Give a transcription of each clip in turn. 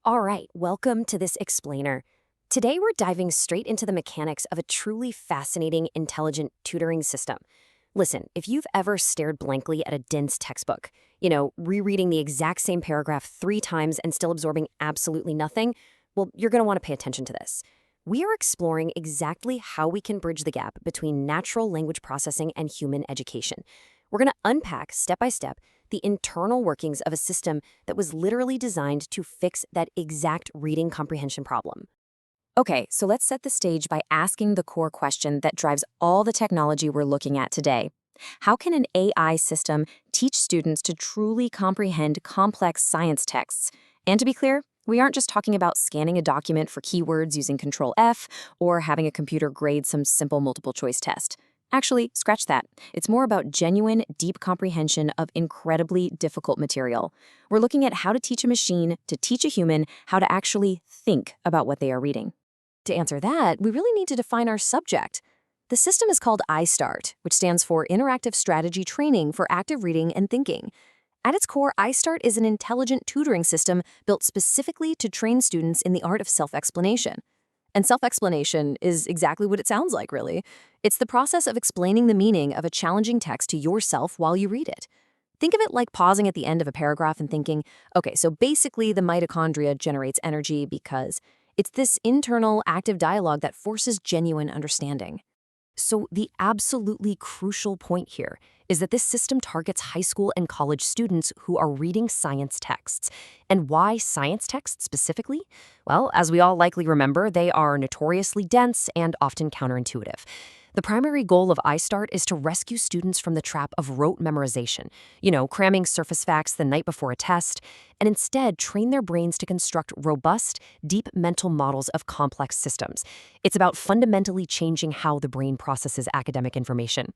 All right, welcome to this explainer. Today we're diving straight into the mechanics of a truly fascinating, intelligent tutoring system. Listen, if you've ever stared blankly at a dense textbook, rereading the exact same paragraph 3 times and still absorbing absolutely nothing, well, you're going to want to pay attention to this. We are exploring exactly how we can bridge the gap between natural language processing and human education. We're going to unpack, step by step, the internal workings of a system that was literally designed to fix that exact reading comprehension problem. Okay, so let's set the stage by asking the core question that drives all the technology we're looking at today. How can an AI system teach students to truly comprehend complex science texts? And to be clear, we aren't just talking about scanning a document for keywords using Control F or having a computer grade some simple multiple choice test. Actually, scratch that. It's more about genuine, deep comprehension of incredibly difficult material. We're looking at how to teach a machine to teach a human how to actually think about what they are reading. To answer that, we really need to define our subject. The system is called iSTART, which stands for Interactive Strategy Training for Active Reading and Thinking. At its core, iSTART is an intelligent tutoring system built specifically to train students in the art of self-explanation. And self-explanation is exactly what it sounds like, really. It's the process of explaining the meaning of a challenging text to yourself while you read it. Think of it like pausing at the end of a paragraph and thinking, okay, so basically the mitochondria generates energy because it's this internal active dialogue that forces genuine understanding. So the absolutely crucial point here is that this system targets high school and college students who are reading science texts. And why science texts specifically? Well, as we all likely remember, they are notoriously dense and often counterintuitive. The primary goal of iSTART is to rescue students from the trap of rote memorization, cramming surface facts the night before a test, and instead train their brains to construct robust, deep mental models of complex systems. It's about fundamentally changing how the brain processes academic information.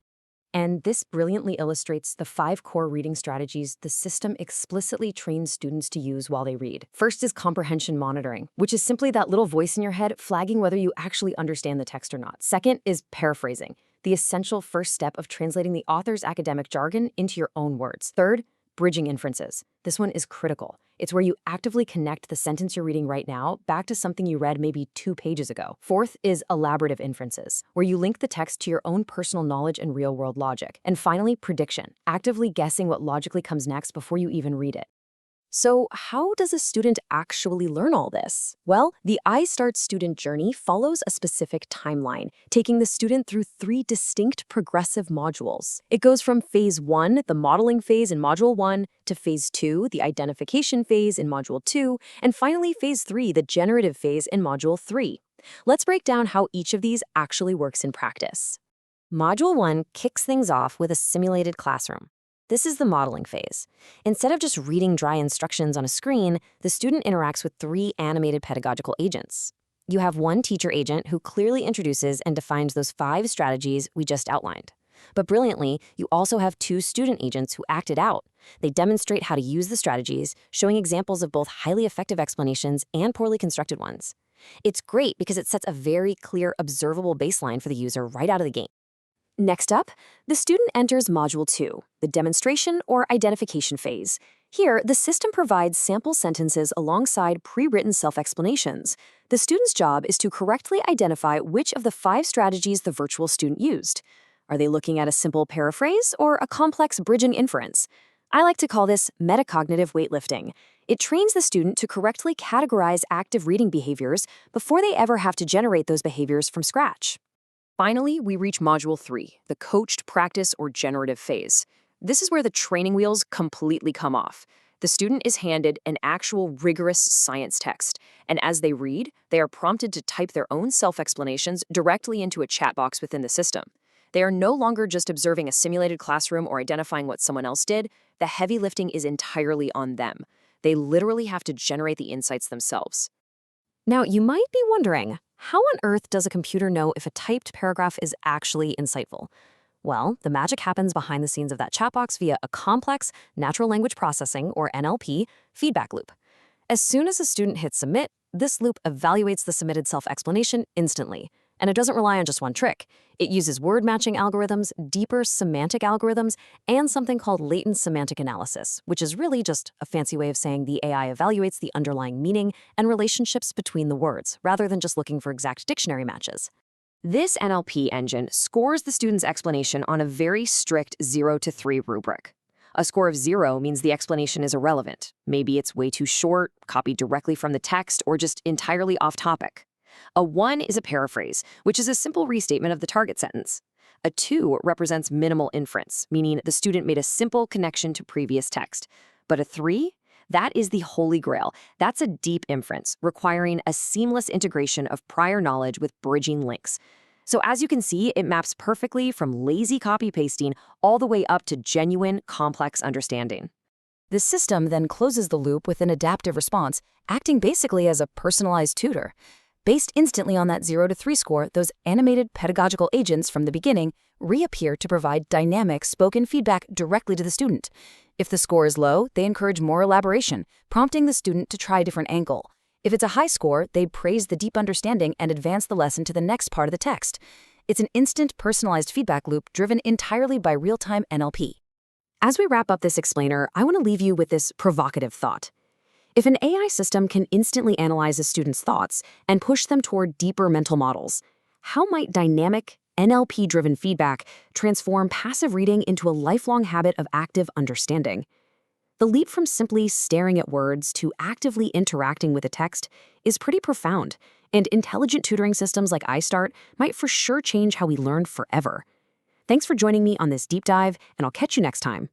And this brilliantly illustrates the 5 core reading strategies the system explicitly trains students to use while they read. First is comprehension monitoring, which is simply that little voice in your head flagging whether you actually understand the text or not. Second is paraphrasing, the essential first step of translating the author's academic jargon into your own words. Third, bridging inferences. This one is critical. It's where you actively connect the sentence you're reading right now back to something you read maybe 2 pages ago. Fourth is elaborative inferences, where you link the text to your own personal knowledge and real-world logic. And finally, prediction, actively guessing what logically comes next before you even read it. So how does a student actually learn all this? Well, the iSTART student journey follows a specific timeline, taking the student through 3 distinct progressive modules. It goes from Phase 1, the modeling phase in Module 1, to Phase 2, the identification phase in Module 2, and finally Phase 3, the generative phase in Module 3. Let's break down how each of these actually works in practice. Module 1 kicks things off with a simulated classroom. This is the modeling phase. Instead of just reading dry instructions on a screen, the student interacts with 3 animated pedagogical agents. You have one teacher agent who clearly introduces and defines those 5 strategies we just outlined. But brilliantly, you also have 2 student agents who act it out. They demonstrate how to use the strategies, showing examples of both highly effective explanations and poorly constructed ones. It's great because it sets a very clear, observable baseline for the user right out of the gate. Next up, the student enters Module 2, the demonstration or identification phase. Here, the system provides sample sentences alongside pre-written self-explanations. The student's job is to correctly identify which of the 5 strategies the virtual student used. Are they looking at a simple paraphrase or a complex bridging inference? I like to call this metacognitive weightlifting. It trains the student to correctly categorize active reading behaviors before they ever have to generate those behaviors from scratch. Finally, we reach Module 3, the coached practice or generative phase. This is where the training wheels completely come off. The student is handed an actual rigorous science text, and as they read, they are prompted to type their own self-explanations directly into a chat box within the system. They are no longer just observing a simulated classroom or identifying what someone else did. The heavy lifting is entirely on them. They literally have to generate the insights themselves. Now, you might be wondering, how on earth does a computer know if a typed paragraph is actually insightful? Well, the magic happens behind the scenes of that chat box via a complex natural language processing, or NLP, feedback loop. As soon as a student hits submit, this loop evaluates the submitted self-explanation instantly. And it doesn't rely on just one trick. It uses word matching algorithms, deeper semantic algorithms, and something called latent semantic analysis, which is really just a fancy way of saying the AI evaluates the underlying meaning and relationships between the words, rather than just looking for exact dictionary matches. This NLP engine scores the student's explanation on a very strict 0 to 3 rubric. A score of 0 means the explanation is irrelevant. Maybe it's way too short, copied directly from the text, or just entirely off topic. A 1 is a paraphrase, which is a simple restatement of the target sentence. A 2 represents minimal inference, meaning the student made a simple connection to previous text. But a 3? That is the holy grail. That's a deep inference, requiring a seamless integration of prior knowledge with bridging links. So as you can see, it maps perfectly from lazy copy-pasting all the way up to genuine, complex understanding. The system then closes the loop with an adaptive response, acting basically as a personalized tutor. Based instantly on that 0 to 3 score, those animated pedagogical agents from the beginning reappear to provide dynamic spoken feedback directly to the student. If the score is low, they encourage more elaboration, prompting the student to try a different angle. If it's a high score, they praise the deep understanding and advance the lesson to the next part of the text. It's an instant, personalized feedback loop driven entirely by real-time NLP. As we wrap up this explainer, I want to leave you with this provocative thought. If an AI system can instantly analyze a student's thoughts and push them toward deeper mental models, how might dynamic, NLP-driven feedback transform passive reading into a lifelong habit of active understanding? The leap from simply staring at words to actively interacting with a text is pretty profound, and intelligent tutoring systems like iSTART might for sure change how we learn forever. Thanks for joining me on this deep dive, and I'll catch you next time.